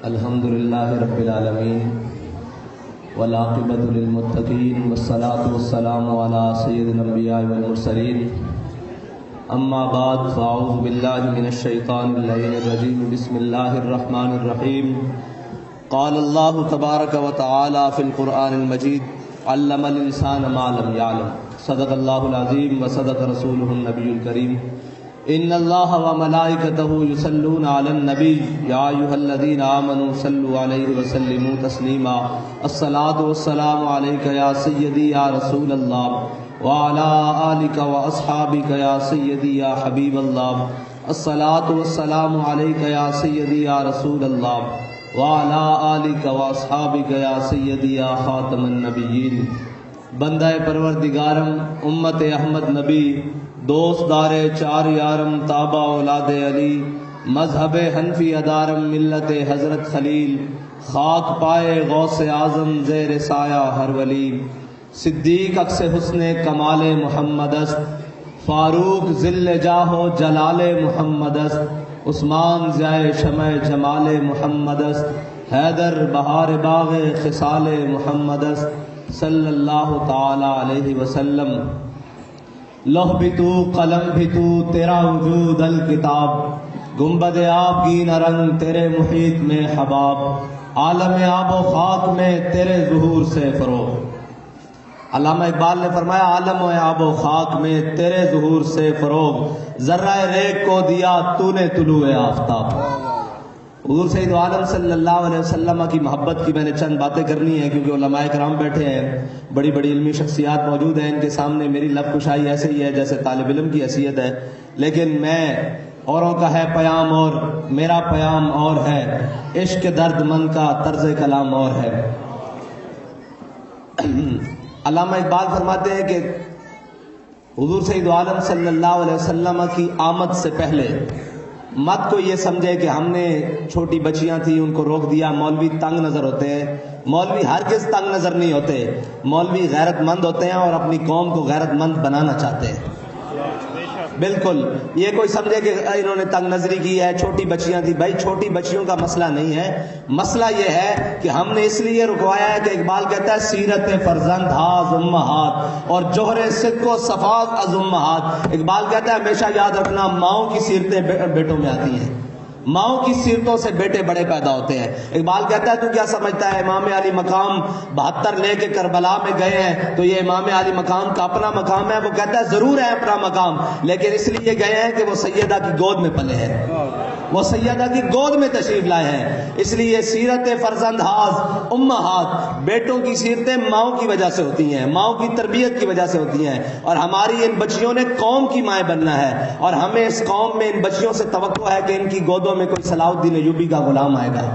الحمدللہ رب العالمین والعاقبۃ للمتقین والصلاة والسلام علی سید الانبیاء والمرسلین اما بعد فاعوذ باللہ من الشیطان اللعین الرجیم بسم اللہ الرحمن الرحیم قال اللہ تبارک و تعالی فی القرآن المجید علم الانسان ما لم یعلم صدق اللہ العظیم وصدق رسولہ النبی الکریم ان اللہ وملائکتہ یصلون علی النبی یا ایھا الذین آمنوا صلوا علیہ وسلموا تسلیما الصلاۃ والسلام علیک یا سیدی یا رسول اللہ وعلی آلک واصحابک یا سیدی یا حبیب اللہ الصلاۃ والسلام علیک یا سیدی یا رسول اللہ وعلی آلک واصحابک یا سیدی یا خاتم النبیین۔ بندہ پروردگارم امت احمد نبی دوست دار چار یارم تابع اولاد علی مذہب حنفی ادارم ملت حضرت خلیل خاک پائے غوث اعظم زیر سایہ ہر ولی صدیق اکس حسن کمال محمد است فاروق ذل جاہ و جلال محمد است عثمان ضیاء شمع جمال محمد است حیدر بہار باغ خصال محمد است صلی اللہ تعالی علیہ وسلم۔ لوح بھی تو قلم بھی تو تیرا وجود الکتاب گنبد آب گین رنگ تیرے محیط میں حباب عالم آب و خاک میں تیرے ظہور سے فروغ۔ علامہ اقبال نے فرمایا عالم و آب و خاک میں تیرے ظہور سے فروغ ذرہ ریگ کو دیا تو نے طلوع آفتاب۔ حضور سید عالم صلی اللہ علیہ وسلم کی محبت کی میں نے چند باتیں کرنی ہیں کیونکہ علماء کرام بیٹھے ہیں، بڑی بڑی علمی شخصیات موجود ہیں، ان کے سامنے میری لب کشائی ایسے ہی ہے جیسے طالب علم کی حیثیت ہے، لیکن میں اوروں کا ہے پیام اور میرا پیام اور ہے، عشق درد مند کا طرز کلام اور ہے۔ علامہ اقبال فرماتے ہیں کہ حضور سید عالم صلی اللہ علیہ وسلم کی آمد سے پہلے مت کو یہ سمجھے کہ ہم نے چھوٹی بچیاں تھیں ان کو روک دیا۔ مولوی تنگ نظر ہوتے ہیں، مولوی ہرگز تنگ نظر نہیں ہوتے، مولوی غیرت مند ہوتے ہیں اور اپنی قوم کو غیرت مند بنانا چاہتے ہیں۔ بالکل یہ کوئی سمجھے کہ انہوں نے تنگ نظری کی ہے، چھوٹی بچیاں تھیں، بھائی چھوٹی بچیوں کا مسئلہ نہیں ہے، مسئلہ یہ ہے کہ ہم نے اس لیے رکوایا ہے کہ اقبال کہتا ہے سیرت فرزند ہاز امہات اور جوہر صدق و صفات از امہات۔ اقبال کہتا ہے ہمیشہ یاد رکھنا ماؤں کی سیرتیں بیٹوں میں آتی ہیں، ماؤں کی سیرتوں سے بیٹے بڑے پیدا ہوتے ہیں۔ اقبال کہتا ہے تو کیا سمجھتا ہے امام علی مقام 72 لے کے کربلا میں گئے ہیں تو یہ امام علی مقام کا اپنا مقام ہے؟ وہ کہتا ہے ضرور ہے اپنا مقام، لیکن اس لیے گئے ہیں کہ وہ سیدہ کی گود میں پلے ہیں، وہ سیدہ کی گود میں تشریف لائے ہیں، اس لیے سیرت فرزند ہاز امہات، بیٹوں کی سیرتیں ماؤں کی وجہ سے ہوتی ہیں، ماؤں کی تربیت کی وجہ سے ہوتی ہیں، اور ہماری ان بچیوں نے قوم کی مائیں بننا ہے، اور ہمیں اس قوم میں ان بچیوں سے توقع ہے کہ ان کی گودوں میں کوئی صلاح الدین ایوبی کا غلام آئے گا،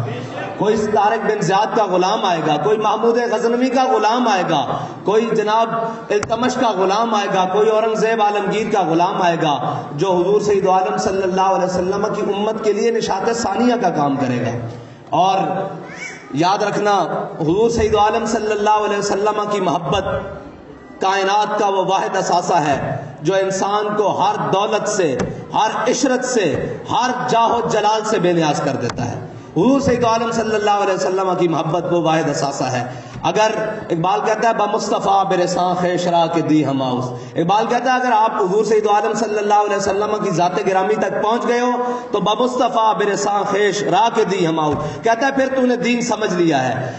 کوئی طارق بن زیاد کا غلام آئے گا، کوئی محمود غزنوی کا غلام آئے گا، کوئی جناب التمش کا غلام آئے گا، کوئی اورنگزیب عالمگیر کا غلام آئے گا جو حضور سید عالم صلی اللہ علیہ وسلم کی امت کے لیے نشاط ثانیہ کا کام کرے گا۔ اور یاد رکھنا حضور سید عالم صلی اللہ علیہ وسلم کی محبت کائنات کا وہ واحد اثاثہ ہے جو انسان کو ہر دولت سے، ہر عشرت سے، ہر جاہ و جلال سے بے نیاز کر دیتا ہے۔ حضور سید عالم صلی اللہ علیہ وسلم کی محبت وہ واحد اثاثہ ہے۔ اگر اقبال کہتا ہے بمصطفیٰ برساں خیشرا کے دی ہماؤس، اقبال کہتا ہے اگر آپ حضور سید عالم صلی اللہ علیہ وسلم کی ذات گرامی تک پہنچ گئے ہو تو بمصطفیٰ برساں خیش را کے دی ہماؤس، کہتا ہے پھر تو نے دین سمجھ لیا ہے۔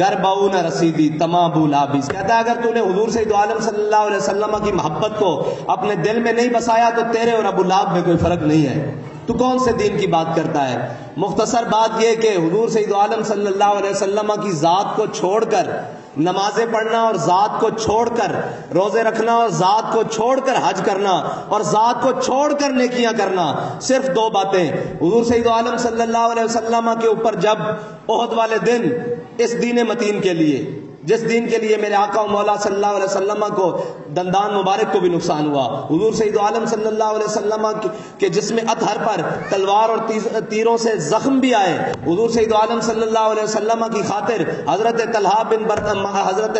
گر باؤ نہ رسیدی تمام بولابیس، کہتا ہے اگر تو نے حضور سید عالم صلی اللہ علیہ وسلم کی محبت کو اپنے دل میں نہیں بسایا تو تیرے اور ابو لہب میں کوئی فرق نہیں ہے۔ تو کون سے دین کی بات کرتا ہے؟ مختصر بات یہ کہ حضور سید عالم صلی اللہ علیہ وسلم کی ذات کو چھوڑ کر نمازیں پڑھنا اور ذات کو چھوڑ کر روزے رکھنا اور ذات کو چھوڑ کر حج کرنا اور ذات کو چھوڑ کر نیکیاں کرنا، صرف دو باتیں۔ حضور سید عالم صلی اللہ علیہ وسلم کے اوپر جب احد والے دن اس دین متین کے لیے، جس دین کے لیے میرے آقا و مولا صلی اللہ علیہ وسلم کو دندان مبارک کو بھی نقصان ہوا، حضور سید عالم صلی اللہ علیہ وسلم کے جسم اطہر پر تلوار اور تیروں سے زخم بھی آئے، حضور سید عالم صلی اللہ علیہ وسلم کی خاطر حضرت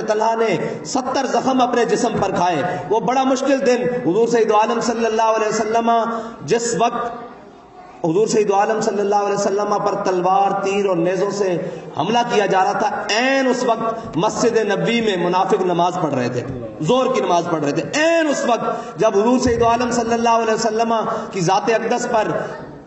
طلحہ نے 70 زخم اپنے جسم پر کھائے۔ وہ بڑا مشکل دن حضور سید عالم صلی اللہ علیہ وسلم جس وقت حضور سید عالم صلی اللہ علیہ وسلم پر تلوار، تیر اور نیزوں سے حملہ کیا جا رہا تھا، عین اس وقت مسجد نبوی میں منافق نماز پڑھ رہے تھے، زور کی نماز پڑھ رہے تھے، عین اس وقت جب حضور سید عالم صلی اللہ علیہ وسلم کی ذات اقدس پر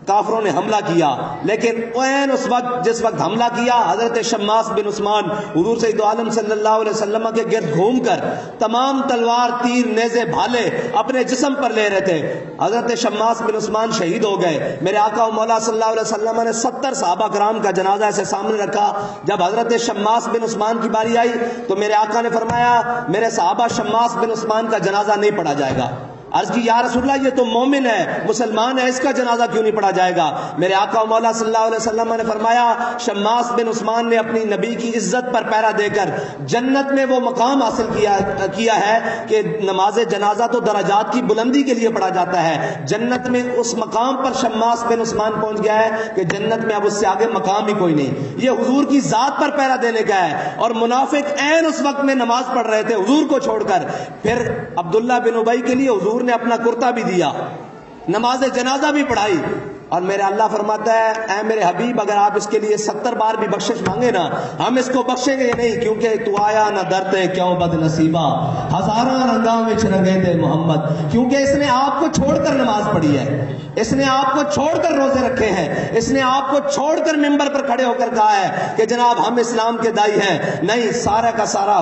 کافروں نے حملہ کیا۔ لیکن عین اس وقت جس وقت حملہ کیا، حضرت شماس بن عثمان حضور سید عالم صلی اللہ علیہ وسلم کے گرد گھوم کر تمام تلوار، تیر، نیزے، بھالے اپنے جسم پر لے رہے تھے۔ حضرت شماس بن عثمان شہید ہو گئے۔ میرے آقا و مولا صلی اللہ علیہ وسلم نے 70 صحابہ کرام کا جنازہ ایسے سامنے رکھا۔ جب حضرت شماس بن عثمان کی باری آئی تو میرے آقا نے فرمایا میرے صحابہ شماس بن عثمان کا جنازہ نہیں پڑھا جائے گا۔ عرض کی یا رسول اللہ یہ تو مومن ہے، مسلمان ہے، اس کا جنازہ کیوں نہیں پڑھا جائے گا؟ میرے آقا و مولا صلی اللہ علیہ وسلم نے فرمایا شماس بن عثمان نے اپنی نبی کی عزت پر پہرا دے کر جنت میں وہ مقام حاصل کیا ہے کہ نماز جنازہ تو درجات کی بلندی کے لیے پڑھا جاتا ہے، جنت میں اس مقام پر شماس بن عثمان پہنچ گیا ہے کہ جنت میں اب اس سے آگے مقام ہی کوئی نہیں۔ یہ حضور کی ذات پر پہرا دینے کا ہے، اور منافق عین اس وقت میں نماز پڑھ رہے تھے حضور کو چھوڑ کر۔ پھر عبداللہ بن ابی کے لیے حضور نے اپنا کرتا بھی دیا، نماز جنازہ بھی پڑھائی، اور میرا اللہ فرماتا ہے اے میرے حبیب اگر آپ اس کے لیے 70 بار بھی بخشش مانگے نا ہم اس کو بخشیں گے نہیں، کیونکہ تو آیا نہ درتے کیوں بد نصیبہ ہزاراں رنگاں وچ رنگے دے محمد، کیونکہ اس نے آپ کو چھوڑ کر نماز پڑھی ہے، اس نے آپ کو چھوڑ کر روزے رکھے ہیں، اس نے آپ کو چھوڑ کر ممبر پر کھڑے ہو کر کہا ہے کہ جناب ہم اسلام کے دائی ہیں، نہیں سارا کا سارا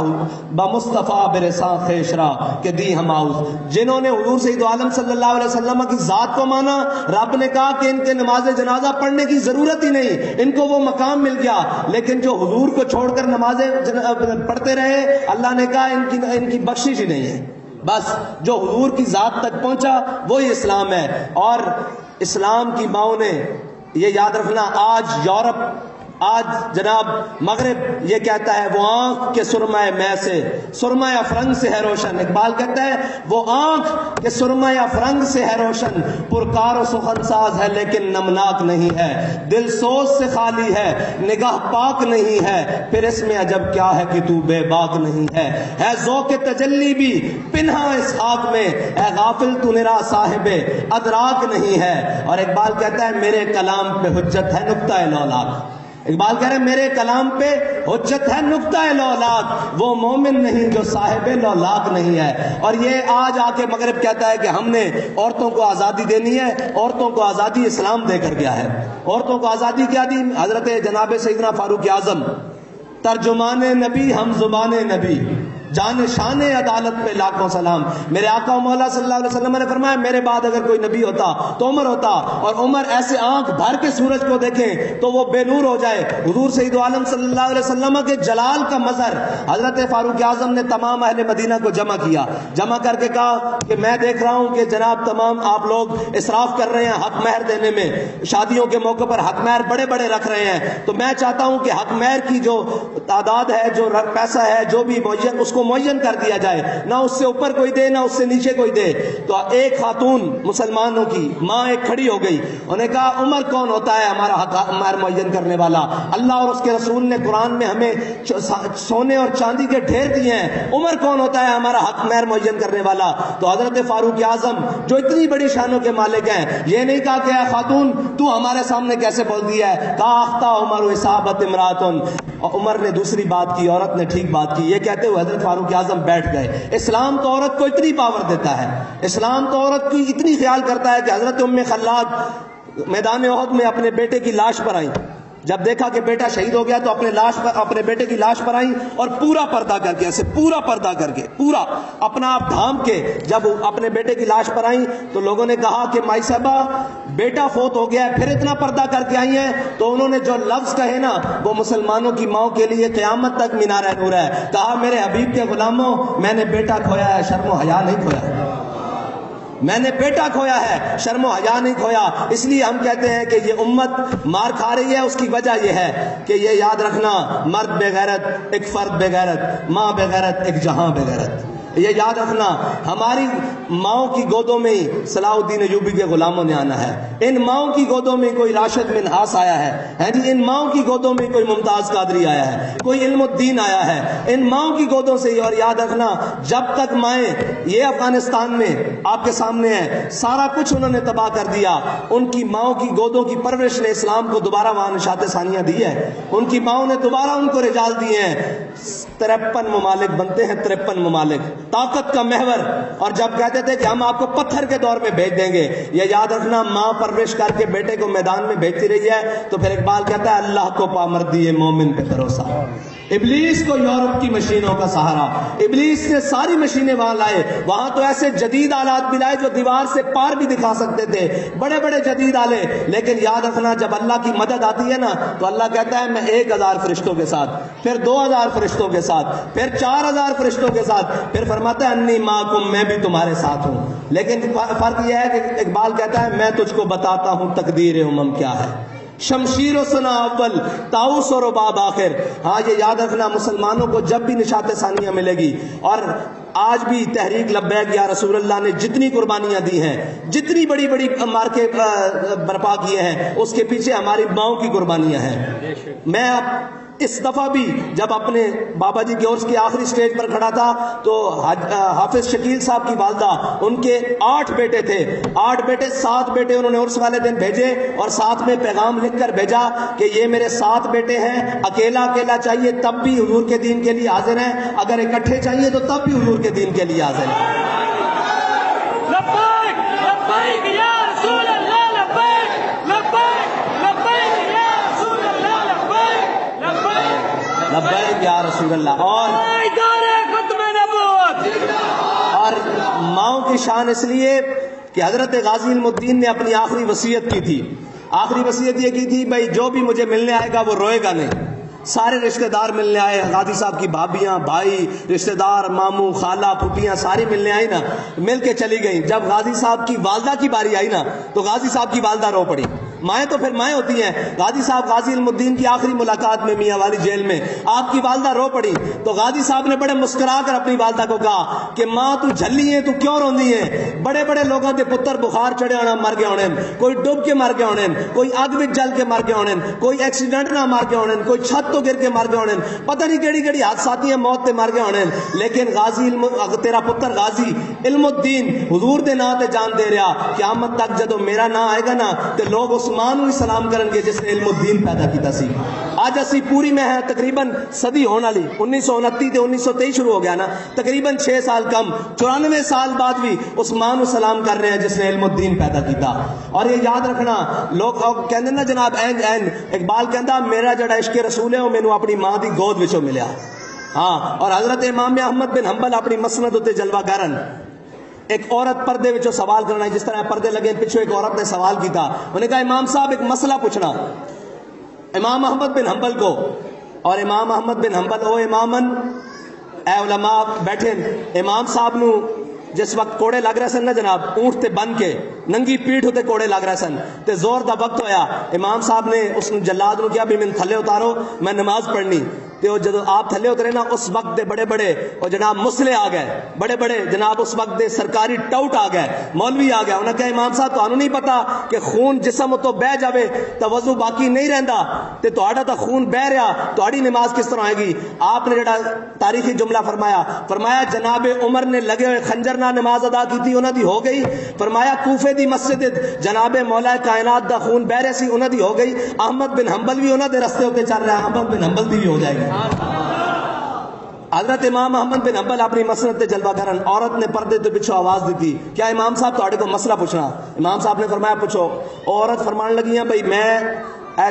بمصطفیٰ برساں خیشرا کہ دی ہم آؤز۔ جنہوں نے حضور سید عالم صلی اللہ علیہ وسلم کی ذات کو مانا، رب نے کہا کہ ان کے نماز جنازہ پڑھنے کی ضرورت ہی نہیں، ان کو وہ مقام مل گیا۔ لیکن جو حضور کو چھوڑ کر نمازیں پڑھتے رہے، اللہ نے کہا ان کی بخشش ہی نہیں ہے۔ بس جو حضور کی ذات تک پہنچا وہی اسلام ہے۔ اور اسلام کی ماؤں نے یہ یاد رکھنا، آج جناب مغرب یہ کہتا ہے وہ آنکھ کے سرمہ میں سے سرمہ افرنگ سے ہے روشن، اقبال کہتا ہے وہ آنکھ کے سرمہ افرنگ سے ہے روشن، پرکار و سخن ساز ہے لیکن نمناک نہیں ہے، دل سوز سے خالی ہے نگاہ پاک نہیں ہے، پھر اس میں عجب کیا ہے کہ تو بے باک نہیں ہے ذوق تجلی بھی پنہا اس خاک میں، اے غافل تو نرا صاحب ادراک نہیں ہے۔ اور اقبال کہتا ہے میرے کلام پہ حجت ہے نقطہ لولاک، اقبال کہہ رہے ہیں میرے کلام پہ حجت ہے نقطہ لولاک، وہ مومن نہیں جو صاحب لولاک نہیں ہے۔ اور یہ آج آ کے مغرب کہتا ہے کہ ہم نے عورتوں کو آزادی دینی ہے، عورتوں کو آزادی اسلام دے کر گیا ہے۔ عورتوں کو آزادی کیا دی؟ حضرت جناب سیدنا فاروق اعظم ترجمان نبی ہم زبان نبی جان شان عدالت پہ لاکھوں سلام۔ میرے آقا و مولا صلی اللہ علیہ وسلم نے فرمایا میرے بعد اگر کوئی نبی ہوتا تو عمر ہوتا، اور عمر ایسے آنکھ بھر کے سورج کو دیکھیں تو وہ بے نور ہو جائے۔ حضور سید عالم صلی اللہ علیہ وسلم کے جلال کا مظہر حضرت فاروق اعظم نے تمام اہل مدینہ کو جمع کیا، جمع کر کے کہا کہ میں دیکھ رہا ہوں کہ جناب تمام آپ لوگ اسراف کر رہے ہیں حق مہر دینے میں، شادیوں کے موقع پر حق مہر بڑے بڑے رکھ رہے ہیں، تو میں چاہتا ہوں کہ حق مہر کی جو تعداد ہے، جو پیسہ ہے، جو بھی معین اس کو معین کر دیا جائے، نہ اس سے اوپر کوئی دے نہ اس سے نیچے کوئی دے۔ تو ایک خاتون مسلمانوں کی ماں ایک کھڑی ہو گئی، انہوں نے کہا عمر کون ہوتا ہے ہمارا حق مہر معین کرنے والا؟ اللہ اور اس کے رسول نے قرآن میں ہمیں سونے اور چاندی کے ڈھیر دیے ہیں، عمر کون ہوتا ہے ہمارا حق مہر معین کرنے والا؟ تو حضرت فاروق اعظم جو اتنی بڑی شانوں کے مالک ہیں، یہ نہیں کہا کہ اے خاتون تو ہمارے سامنے کیسے بول دیا ہے، کہا اخطا عمر اصابت امراتن، عمر نے دوسری بات کی، عورت نے ٹھیک بات کی، یہ کہتے ہوئے حضرت فاروق اعظم بیٹھ گئے۔ اسلام تو عورت کو اتنی پاور دیتا ہے، اسلام تو عورت کی اتنی خیال کرتا ہے کہ حضرت ام خلاد میدان احد میں اپنے بیٹے کی لاش پر آئیں، جب دیکھا کہ بیٹا شہید ہو گیا تو اپنے بیٹے کی لاش پر آئی اور پورا پردہ کر کے، ایسے پورا پردہ کر کے، پورا اپنا آپ ڈھانپ کے جب اپنے بیٹے کی لاش پر آئی تو لوگوں نے کہا کہ مائی صاحبہ بیٹا فوت ہو گیا ہے، پھر اتنا پردہ کر کے آئی ہیں؟ تو انہوں نے جو لفظ کہے نا وہ مسلمانوں کی ماؤں کے لیے قیامت تک مینار نور ہے. کہا میرے حبیب کے غلاموں، میں نے بیٹا کھویا ہے، شرم و حیا نہیں کھویا ہے. میں نے بیٹا کھویا ہے، شرم و حیا نہیں کھویا. اس لیے ہم کہتے ہیں کہ یہ امت مار کھا رہی ہے، اس کی وجہ یہ ہے کہ یہ یاد رکھنا، مرد بے غیرت ایک فرد بے غیرت، ماں بے غیرت ایک جہاں بے غیرت. یہ یاد رکھنا، ہماری ماؤں کی گودوں میں ہی صلاح الدین ایوبی کے غلاموں نے آنا ہے. ان ماؤں کی گودوں میں کوئی راشد منہاس آیا ہے جی، ان ماؤں کی گودوں میں کوئی ممتاز قادری آیا ہے، کوئی علم الدین آیا ہے، ان ماؤں کی گودوں سے ہی. اور یاد رکھنا، جب تک مائیں یہ افغانستان میں آپ کے سامنے ہے، سارا کچھ انہوں نے تباہ کر دیا. ان کی ماؤں کی گودوں کی پرورش نے اسلام کو دوبارہ وہاں نشاط ثانیہ دی ہے. ان کی ماؤں نے دوبارہ ان کو رجال دیے ہیں. 53 ممالک بنتے ہیں، 53 ممالک، طاقت کا محور. اور جب کہتے تھے کہ ہم آپ کو پتھر کے دور میں بھیج دیں گے، یہ یاد رکھنا، ماں پرورش کر کے بیٹے کو میدان میں بھیجتی رہی ہے. تو پھر اقبال کہتا ہے اللہ کو پامردی مومن پہ بھروسہ، ابلیس کو یورپ کی مشینوں کا سہارا. ابلیس نے ساری مشینیں وہاں لائے، وہاں تو ایسے جدید آلات بھی لائے جو دیوار سے پار بھی دکھا سکتے تھے، بڑے بڑے جدید آلے. لیکن یاد رکھنا، جب اللہ کی مدد آتی ہے نا تو اللہ کہتا ہے میں 1000 فرشتوں کے ساتھ، پھر 2000 فرشتوں کے ساتھ، پھر 4000 فرشتوں کے ساتھ، پھر فرماتا ہے انی معکم، میں بھی تمہارے ساتھ ہوں. لیکن فرق یہ ہے کہ اقبال کہتا ہے میں تجھ کو بتاتا ہوں تقدیر امم کیا ہے، شمشیر و سنا اول، طاؤس و رباب آخر. ہاں یہ یاد رکھنا، مسلمانوں کو جب بھی نشاط ثانیہ ملے گی، اور آج بھی تحریک لبیک یا رسول اللہ نے جتنی قربانیاں دی ہیں، جتنی بڑی بڑی مارکے برپا کیے ہیں، اس کے پیچھے ہماری ماؤں کی قربانیاں ہیں. میں اب اس دفعہ بھی جب اپنے بابا جی کے عرس کی آخری سٹیج پر کھڑا تھا تو حافظ شکیل صاحب کی والدہ، ان کے 8 بیٹے تھے، 8 بیٹے 7 بیٹے انہوں نے عرس والے دن بھیجے اور ساتھ میں پیغام لکھ کر بھیجا کہ یہ میرے 7 بیٹے ہیں، اکیلا اکیلا چاہیے تب بھی حضور کے دین کے لیے حاضر ہیں، اگر اکٹھے چاہیے تو تب بھی حضور کے دین کے لیے حاضر ہیں. لبیک لبیک یا رسول اللہ، لبیک لبیک لبیک یا رسول اللہ، لبیک لبیک لبیک یا رسول اللہ. اور ماؤں کی شان اس لیے کہ حضرت غازی علم الدین نے اپنی آخری وصیت کی تھی. آخری وصیت یہ کی تھی بھائی جو بھی مجھے ملنے آئے گا وہ روئے گا نہیں. سارے رشتہ دار ملنے آئے، غازی صاحب کی بھابیاں، بھائی، رشتہ دار، ماموں، خالہ، پھوپھیاں ساری ملنے آئی نا، مل کے چلی گئیں. جب غازی صاحب کی والدہ کی باری آئی نا تو غازی صاحب کی والدہ رو پڑی. مائیں تو پھر مائیں ہوتی ہیں. غازی صاحب غازی علم الدین کی آخری ملاقات میں میاں والی جیل میں آپ کی والدہ رو پڑی تو غازی صاحب نے بڑے مسکرا کر اپنی والدہ کو کہا کہ ماں تو جھلی ہے، تو کیوں روندی ہے؟ بڑے بڑے لوگوں کے پتر بخار چڑھے ہونا مر گئے ہونے، کوئی ڈوب کے مر گئے ہونے، کوئی اگ وچ جل کے مر گئے ہونے، کوئی ایکسیڈنٹ نہ مر گئے ہونے، کوئی چھت تو گر کے مر گئے ہونے، پتہ نہیں کیڑی کیڑی حادثاتی موت تے مر گئے ہونے. لیکن غازی تیرا پتر غازی علم الدین حضور دے نام تے جان دے رہا. قیامت تک جدو میرا نام آئے گا نا تے لوگ اس ماں نو سلام کرن گے جس نے علم الدین پیدا کیتا سی. آج اسی پوری میں ہے تقریباً صدی ہونے والی، 1929 تے 1923 شروع ہو گیا نا، تقریباً 6 سال کم، 94 سال بعد بھی اس ماں نو سلام کر رہے ہیں جس نے علم الدین پیدا کیتا. اور یہ یاد رکھنا، لوگ کہندے نا جناب این این، اقبال کہندا میرا جڑا عشق رسول ہے وہ مینوں اپنی ماں دی گود وچوں ملیا. ہاں، اور حضرت امام احمد بن حنبل اپنی مسند تے جلوہ گرن، ایک عورت پردے وچوں سوال کرنا ہے، جس طرح پردے لگے پچھو ایک عورت نے سوال کیتا، انہوں نے کہا امام صاحب ایک مسئلہ پوچھنا امام احمد بن حنبل کو. اور امام احمد بن حنبل او امامن، اے علماء بیٹھے، امام صاحب نو جس وقت کوڑے لگ رہے سن نا جناب، اونٹ تے بن کے ننگی پیٹھ ہوتے کوڑے لگ رہے سن تے زور دا وقت ہویا، امام صاحب نے اس جلاد نو کیا بھی من تھلے اتارو میں نماز پڑھنی. تے جدو آپ تھلے اترے نا اس وقت دے بڑے بڑے اور جناب مسلے آ گئے، بڑے بڑے جناب اس وقت دے سرکاری ٹاؤٹ آ گئے، مولوی آ گیا. انہوں نے کہا امام صاحب تو نہیں پتا کہ خون جسم تو بہ جاوے تو وضو باقی نہیں رہندا تے تہاڈا تا خون بہ رہا، تہاڈی نماز کس طرح ہوئے گی؟ آپ نے جڑا تاریخی جملہ فرمایا جناب عمر نے لگے ہوئے خنجر نہ نماز ادا کی تھی، انہاں دی ہو گئی. فرمایا کوفے دی مسجد جناب مولا کائنات دا خون بہ رہا سی، انہاں دی ہو گئی. احمد بن حنبل بھی انہاں دے رستے ہوتے چل رہا ہے، احمد بن حنبل دی بھی ہو جائے گی. حضرت امام احمد بن حنبل اپنی مسند تے جلوہ کرن، عورت نے پردے تو پیچھے آواز دی تھی کیا امام صاحب تہاڈے کو مسئلہ پوچھنا؟ امام صاحب نے فرمایا پوچھو. عورت فرمان لگی ہیں بھائی میں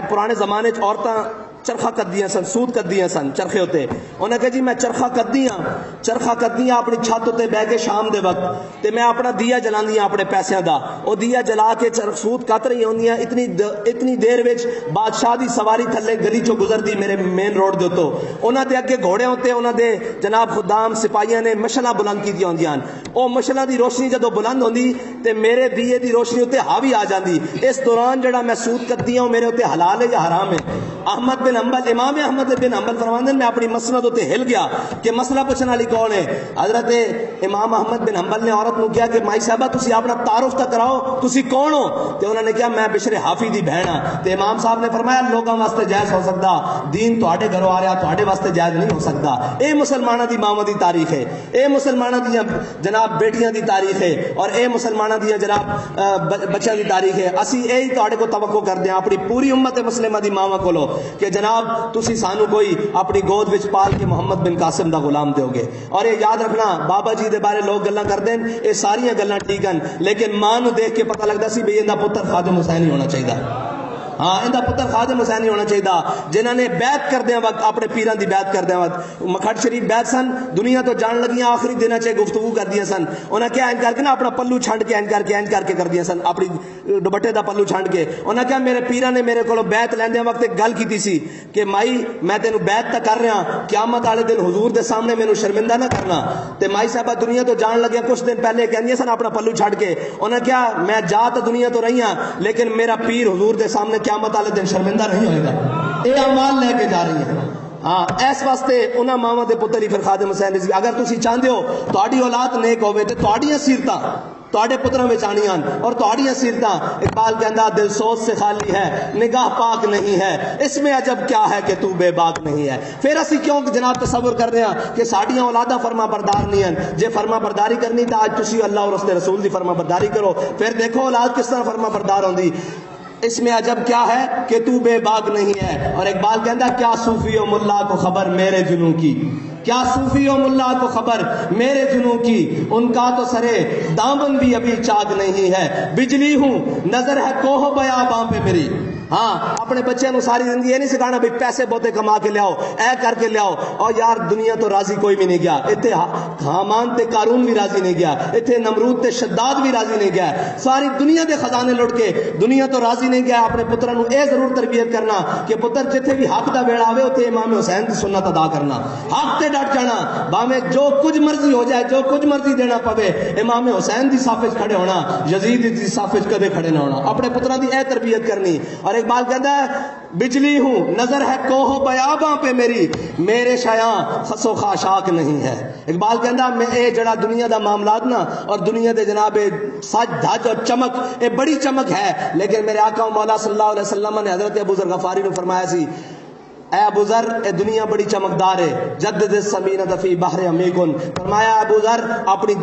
پرانے زمانے عورتاں چرخا کدیاں سن، سوت کدیاں سن، چرخے ہوتے. انہیں کہا جی میں چرخا کدیاں اپنی چھت تے بہ کے شام دے وقت تے میں اپنا دیا جلاندیاں اپنے پیسیاں دا. وہ دیا جلا کے سوت کت رہی ہوندیاں. اتنی دیر وچ بادشاہ دی سواری تھلے گلی چوں گزردی میرے مین روڈ دے اتوں. انہاں دے اگے گھوڑے ہوتے، انہاں دے جناب خدام سپاہیاں نے مشلاں بلند کیتیاں ہوندیاں. او مشلاں دی روشنی جدوں بلند ہوندی تے میرے دیے دی روشنی اتنے حاوی آ جاندی. اس دوران جڑا میں سود کردی ہوں میرے اتنے حلال ہے یا حرام ہے؟ احمد بن حنبل، امام احمد بن حنبل فرماندے میں اپنی مسند اتنے ہل گیا کہ مسئلہ پوچھنے والی کون ہے؟ حضرت امام احمد بن حنبل نے عورت نو کہا کہ مائی صاحبہ تسی اپنا تعارف تک کراؤ، تسی کون ہو؟ تے انہوں نے کہا میں بشر حافی دی بہن ہاں. تے امام صاحب نے فرمایا لوگاں واسطے جائز ہو سکتا، دین تواڈے گھروں آ رہا تواڈے واسطے جائز نہیں ہو سکتا. اے مسلماناں دی ماواں دی تاریخ ہے، اے مسلماناں دی جناب بیٹیاں دی تاریخ ہے، اور اے مسلماناں دی جناب بچیاں دی تاریخ ہے. اسی اے ہی تواڈے کو توقع کردے ہاں اپنی پوری امت مسلمہ دی ماواں کولو کہ جناب تسی سانو کوئی اپنی گود وچ پال کے محمد بن قاسم دا غلام دیو گے. اور یہ یاد رکھنا بابا جی دے بارے لوگ گلاں کردے ہیں، یہ ساریاں گلاں ٹھیک ہیں، لیکن ماں نو دیکھ کے پتہ لگدا سی بھئی ایندا پتر خادم حسین ہی ہونا چاہیے. ہاں ایندا پتر خادم حسین ہی ہونا چاہیے، جنہاں نے بیعت کردیاں وقت اپنے پیران دی بیعت کردیاں وقت مکھٹ شریف بیعت سن، دنیا تو جان لگیاں آخری دناں چ گفتگو کردیاں سن. انہاں کیا این کر کے نا اپنا پلو چھنڈ کے این کر کے کردیاں سن، اپنی دوپٹے دا پلو چھنڈ کے. انہاں کیا میرے پیراں نے میرے کولوں بیعت لیندیاں وقت ایک گل کیتی سی کہ مائی میں تینوں بیعت تا کر رہا، قیامت والے دن حضور دے سامنے مینوں شرمندہ نہ کرنا. تے مائی صاحبہ دنیا تو جان لگیا کچھ دن پہلے کہندیاں سن اپنا پلو چھڈ کے. انہاں کیا میں جا تو دنیا تو رہی ہاں لیکن میرا پیر حضور دے سامنے قیامت والے دن شرمندہ نہیں ہوئے گا. یہ اعمال لے کے جا رہی ہیں. ہاں اس واسطے انہاں ماواں دے پتر ہی پھر خادم حسین رضوی. اگر تسی چاہندے ہو تہاڈی اولاد نیک ہوے تے تہاڈیاں سیرتاں تہاڈے پتراں وچ آنیاں اور تہاڈیاں سیرتاں. اقبال کہندا دل سوچ سے خالی ہے نگاہ پاک نہیں ہے، اس میں عجب کیا ہے کہ تو بے باک نہیں ہے. پھر اسی کیوں جناب تصور کر رہے ہیں کہ ساڈیاں اولاداں فرما بردار نہیں ہیں؟ جے فرما برداری کرنی تو اج تسی اللہ اور اس کے رسول دی فرما برداری کرو، پھر دیکھو اولاد کس طرح فرما بردار ہوندی. اس میں عجب کیا ہے کہ تو بے باک نہیں ہے. اور اقبال کہندا کیا صوفی و ملا کو خبر میرے جنوں کی، کیا صوفی و ملا کو خبر میرے جنوں کی، ان کا تو سرے دامن بھی ابھی چاک نہیں ہے. بجلی ہوں نظر ہے کوہ بیاباں پہ میری. ہاں اپنے بچے نو ساری زندگی یہ نہیں سکھانا بھی پیسے بہتے کما کے لیاؤ، اے کر کے لیاؤ. اور یار دنیا تو راضی کوئی بھی نہیں گیا. اتنے حامان تے قارون بھی راضی نہیں گیا، اتنے نمرود تے شداد بھی راضی نہیں گیا. ساری دنیا دے خزانے لٹ کے دنیا تو راضی نہیں گیا. اپنے پتراں نو اے ضرور تربیت کرنا کہ پتر جتھے بھی حق دا ویڑا آوے اتنے امام حسین دی سنت ادا کرنا، حق تے ڈٹ جانا، باویں جو کچھ مرضی ہو جائے، جو کچھ مرضی دینا پوے، امام حسین دی صف وچ کھڑے ہونا، یزید دی صف وچ کدے کھڑے نہ ہونا. اپنے پتراں دی اے تربیت کرنی. اور اقبال کہتا ہے بجلی ہوں نظر ہے کوہ بیاباں پہ میری، میرے شایاں خس و خاشاک نہیں ہے. اقبال کہتا میں اے جڑا دنیا دا معاملات نا اور دنیا دے جناب سج دھج اور چمک اے بڑی چمک ہے، لیکن میرے آقا و مولا صلی اللہ علیہ وسلم نے حضرت ابو ذر غفاری نے فرمایا سی اے ابو ذر اے دنیا بڑی چمکدار ہے، جدد السمینۃ فی بحر عمیق. فرمایا ابو ذر اپنی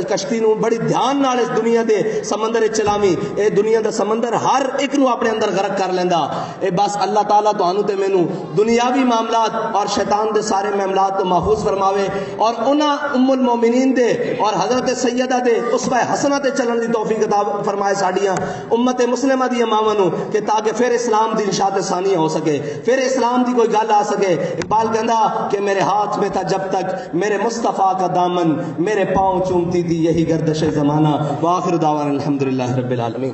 کشتی نو بڑی دھیان نال اس دنیا دے سمندر وچ چلاویں. اے دنیا دا سمندر ہر ایک نو اپنے اندر غرق کر لیندا. اے بس اللہ تعالیٰ تانوں تے مینوں دنیاوی معاملات اور شیطان دے سارے معاملات تو محفوظ فرماوے، اور انہاں ام المومنین دے اور حضرت سیدہ دے اسوہ حسنہ تے چلن دی توفیق عطا فرمائے ساڈیاں امت مسلمہ دی ماواں نو، کہ تاکہ پھر اسلام دی انشاءت ثانیہ ہو سکے، پھر اسلام دی کوئی گل آ سکے. اقبال کہندا کہ میرے ہاتھ میں تھا جب تک میرے مصطفیٰ کا دامن، میرے پاؤں چومتی تھی یہی گردش زمانہ. وآخر دعوانا الحمدللہ رب العالمین.